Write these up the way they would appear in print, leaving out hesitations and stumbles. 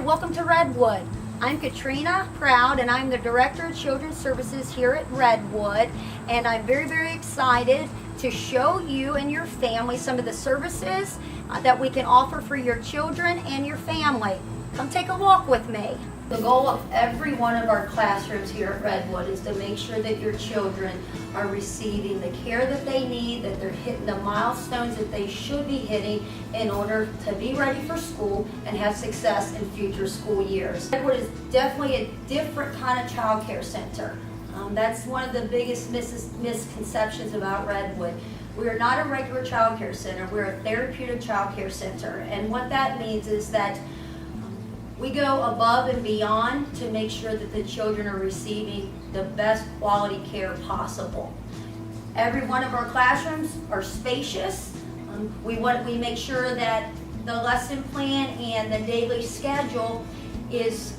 welcome to Redwood. I'm Katrina Proud and I'm the Director of Children's Services here at Redwood, and I'm very excited to show you and your family some of the services that we can offer for your children and your family. Come take a walk with me. The goal of every one of our classrooms here at Redwood is to make sure that your children are receiving the care that they need, that they're hitting the milestones that they should be hitting in order to be ready for school and have success in future school years. Redwood is definitely a different kind of child care center. That's one of the biggest misconceptions about Redwood. We are not a regular child care center, we're a therapeutic child care center. And what that means is that we go above and beyond to make sure that the children are receiving the best quality care possible. Every one of our classrooms are spacious. We make sure that the lesson plan and the daily schedule is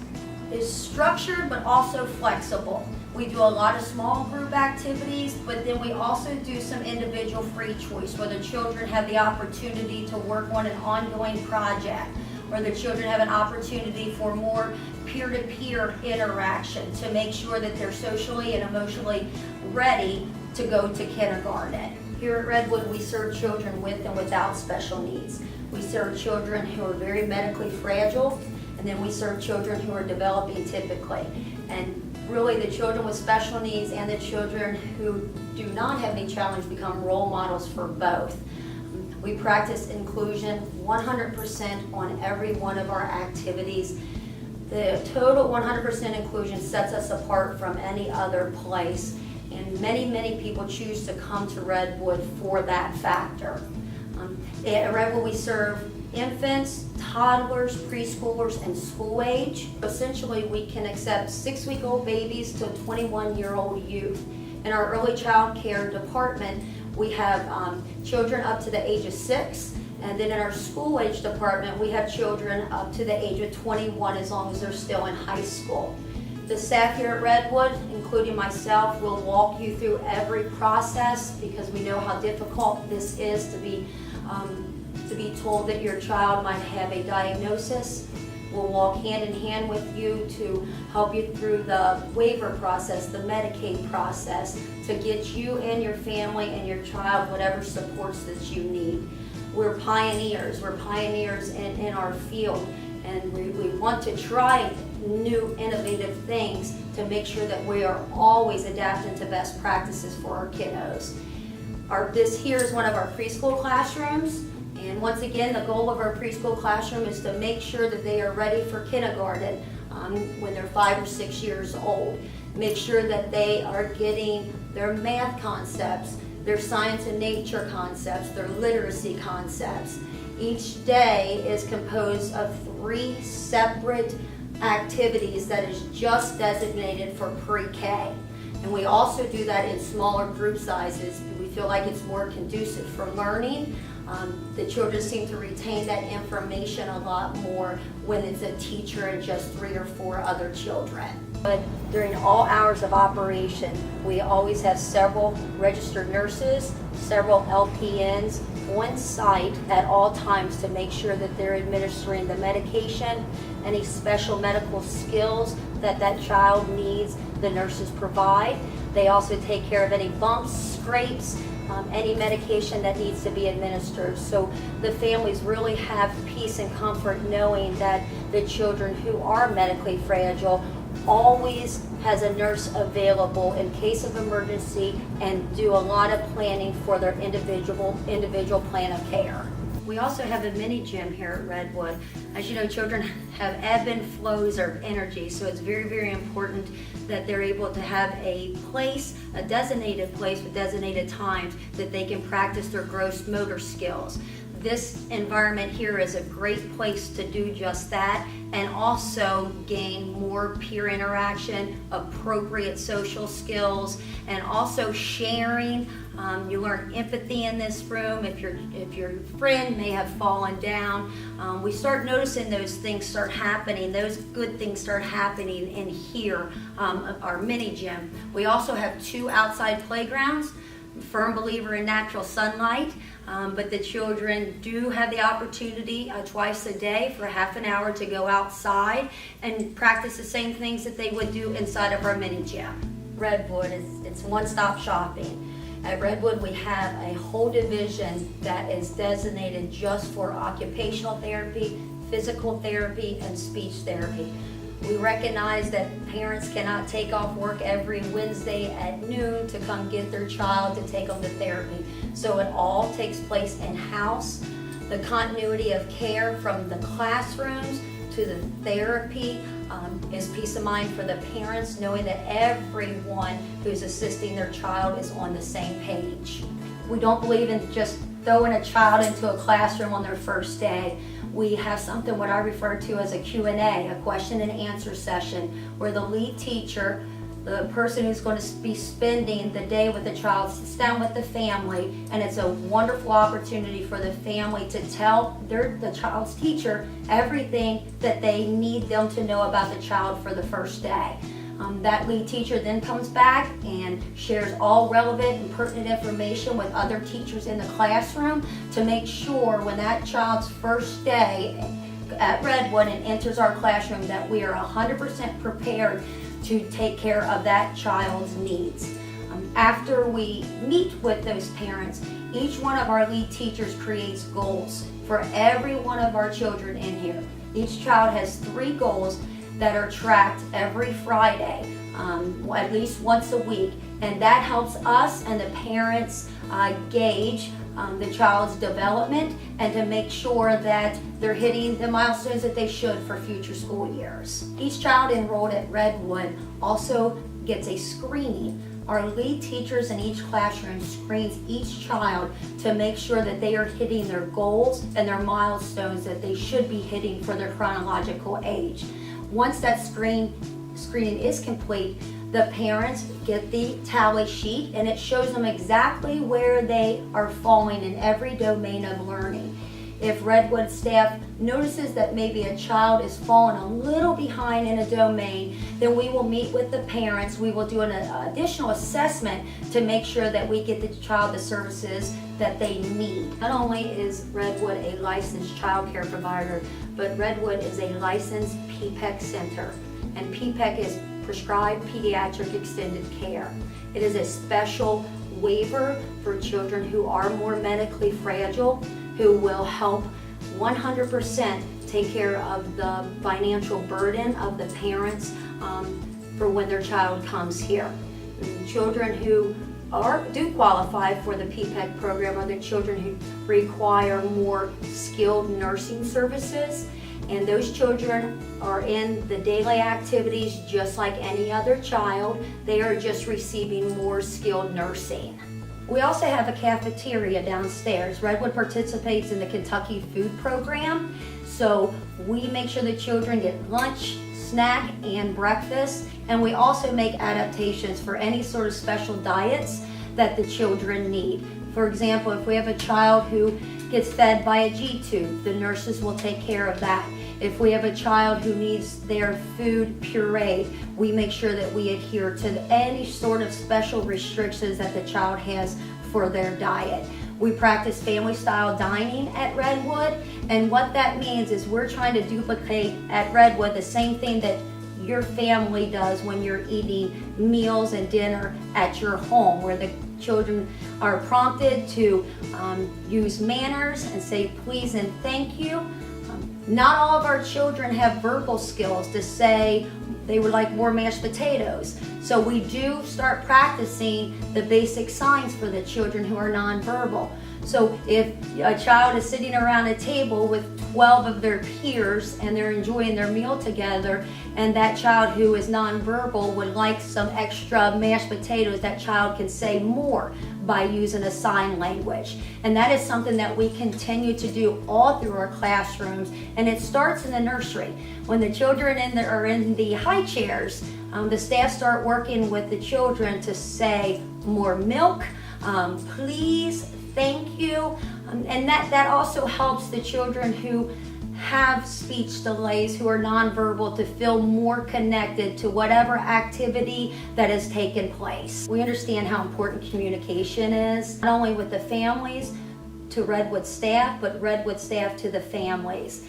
structured but also flexible. We do a lot of small group activities, but then we also do some individual free choice where the children have the opportunity to work on an ongoing project, where the children have an opportunity for more peer-to-peer interaction to make sure that they're socially and emotionally ready to go to kindergarten. Here at Redwood, we serve children with and without special needs. We serve children who are very medically fragile, and then we serve children who are developing typically. And really, the children with special needs and the children who do not have any challenge become role models for both. We practice inclusion 100% on every one of our activities. The total 100% inclusion sets us apart from any other place, and many people choose to come to Redwood for that factor. At Redwood, we serve infants, toddlers, preschoolers, and school age. Essentially, we can accept 6-week-old babies to 21-year-old youth. In our early child care department, we have children up to the age of 6, and then in our school age department, we have children up to the age of 21 as long as they're still in high school. The staff here at Redwood, including myself, will walk you through every process because we know how difficult this is to be told that your child might have a diagnosis. We'll walk hand in hand with you to help you through the waiver process, the Medicaid process, to get you and your family and your child whatever supports that you need. We're pioneers. We're pioneers in our field, and we want to try new innovative things to make sure that we are always adapting to best practices for our kiddos. This here is one of our preschool classrooms. And once again, the goal of our preschool classroom is to make sure that they are ready for kindergarten when they're 5 or 6 years old. Make sure that they are getting their math concepts, their science and nature concepts, their literacy concepts. Each day is composed of 3 separate activities that is just designated for pre-K. And we also do that in smaller group sizes. We feel like it's more conducive for learning. The children seem to retain that information a lot more when it's a teacher and just 3 or 4 other children. But during all hours of operation, we always have several registered nurses, several LPNs on site at all times to make sure that they're administering the medication, any special medical skills that that child needs, the nurses provide. They also take care of any bumps, scrapes, any medication that needs to be administered. So the families really have peace and comfort knowing that the children who are medically fragile always has a nurse available in case of emergency and do a lot of planning for their individual plan of care. We also have a mini gym here at Redwood. As you know, children have ebb and flows of energy, so it's very important that they're able to have a place, a designated place with designated times that they can practice their gross motor skills. This environment here is a great place to do just that and also gain more peer interaction, appropriate social skills, and also sharing. You learn empathy in this room. If your friend may have fallen down, we start noticing those things start happening. Those good things start happening in here, our mini gym. We also have 2 outside playgrounds. Firm believer in natural sunlight. but the children do have the opportunity twice a day for half an hour to go outside and practice the same things that they would do inside of our mini gym. Redwood it's one-stop shopping. At Redwood, we have a whole division that is designated just for occupational therapy, physical therapy, and speech therapy. We recognize that parents cannot take off work every Wednesday at noon to come get their child to take them to therapy. So it all takes place in-house. The continuity of care from the classrooms to the therapy is peace of mind for the parents, knowing that everyone who's assisting their child is on the same page. We don't believe in just throwing a child into a classroom on their first day. We have something what I refer to as a Q&A, a question and answer session, where the lead teacher, the person who's going to be spending the day with the child, sits down with the family, and it's a wonderful opportunity for the family to tell the child's teacher everything that they need them to know about the child for the first day. That lead teacher then comes back and shares all relevant and pertinent information with other teachers in the classroom to make sure when that child's first day at Redwood and enters our classroom that we are 100% prepared to take care of that child's needs. After we meet with those parents, each one of our lead teachers creates goals for every one of our children in here. Each child has 3 goals that are tracked every Friday, at least once a week, and that helps us and the parents gauge the child's development and to make sure that they're hitting the milestones that they should for future school years. Each child enrolled at Redwood also gets a screening. Our lead teachers in each classroom screens each child to make sure that they are hitting their goals and their milestones that they should be hitting for their chronological age. Once that screening is complete, the parents get the tally sheet and it shows them exactly where they are falling in every domain of learning. If Redwood staff notices that maybe a child is falling a little behind in a domain, then we will meet with the parents. We will do an additional assessment to make sure that we get the child the services that they need. Not only is Redwood a licensed child care provider, but Redwood is a licensed PPEC center. And PPEC is Prescribed Pediatric Extended Care. It is a special waiver for children who are more medically fragile, who will help 100% take care of the financial burden of the parents for when their child comes here. And children who do qualify for the PPEC program are the children who require more skilled nursing services. And those children are in the daily activities just like any other child. They are just receiving more skilled nursing. We also have a cafeteria downstairs. Redwood participates in the Kentucky Food Program, so we make sure the children get lunch, snack, and breakfast, and we also make adaptations for any sort of special diets that the children need. For example, if we have a child who gets fed by a G-tube, the nurses will take care of that. If we have a child who needs their food pureed, we make sure that we adhere to any sort of special restrictions that the child has for their diet. We practice family-style dining at Redwood, and what that means is we're trying to duplicate at Redwood the same thing that your family does when you're eating meals and dinner at your home, where the children are prompted to use manners and say please and thank you. Not all of our children have verbal skills to say they would like more mashed potatoes. So we do start practicing the basic signs for the children who are nonverbal. So if a child is sitting around a table with 12 of their peers and they're enjoying their meal together, and that child who is nonverbal would like some extra mashed potatoes, that child can say more by using a sign language. And that is something that we continue to do all through our classrooms, and it starts in the nursery. When the children are in the high chairs, the staff start working with the children to say more milk, please, thank you, and that also helps the children who have speech delays, who are nonverbal, to feel more connected to whatever activity that has taken place. We understand how important communication is, not only with the families, to Redwood staff, but Redwood staff to the families.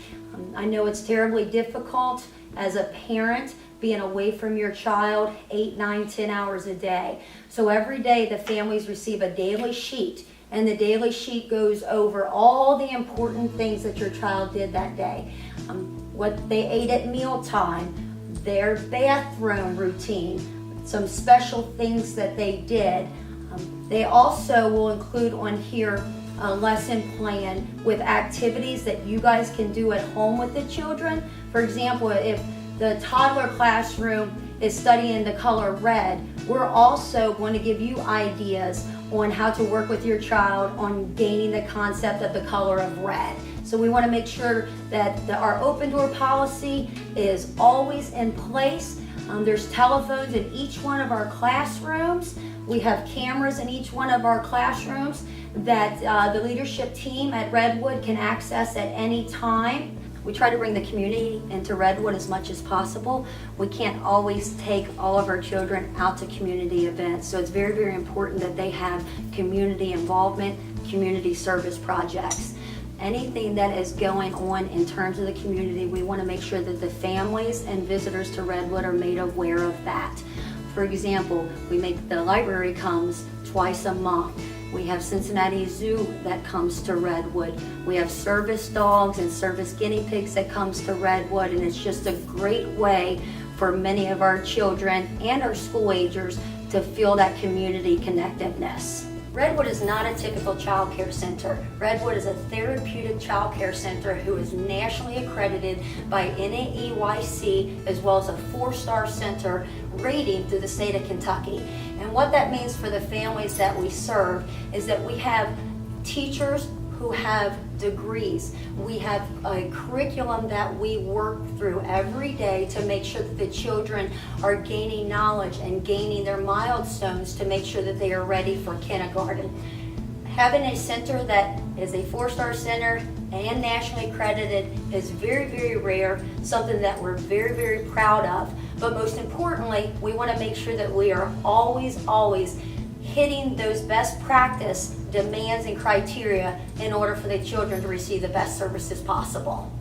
I know it's terribly difficult as a parent being away from your child 8, 9, 10 hours a day. So every day the families receive a daily sheet, and the daily sheet goes over all the important things that your child did that day. What they ate at mealtime, their bathroom routine, some special things that they did. They also will include on here a lesson plan with activities that you guys can do at home with the children. For example, if the toddler classroom is studying the color red, we're also going to give you ideas on how to work with your child on gaining the concept of the color of red. So we want to make sure that our open door policy is always in place. There's telephones in each one of our classrooms. We have cameras in each one of our classrooms that the leadership team at Redwood can access at any time. We try to bring the community into Redwood as much as possible. We can't always take all of our children out to community events, so it's very, very important that they have community involvement, community service projects. Anything that is going on in terms of the community, we want to make sure that the families and visitors to Redwood are made aware of that. For example, the library comes twice a month. We have Cincinnati Zoo that comes to Redwood. We have service dogs and service guinea pigs that comes to Redwood, and it's just a great way for many of our children and our school agers to feel that community connectiveness. Redwood is not a typical child care center. Redwood is a therapeutic child care center who is nationally accredited by NAEYC, as well as a 4-star center rating through the state of Kentucky. And what that means for the families that we serve is that we have teachers who have degrees. We have a curriculum that we work through every day to make sure that the children are gaining knowledge and gaining their milestones to make sure that they are ready for kindergarten. Having a center that is a 4-star center and nationally accredited is very, very rare, something that we're very, very proud of. But most importantly, we want to make sure that we are always hitting those best practice demands and criteria in order for the children to receive the best services possible.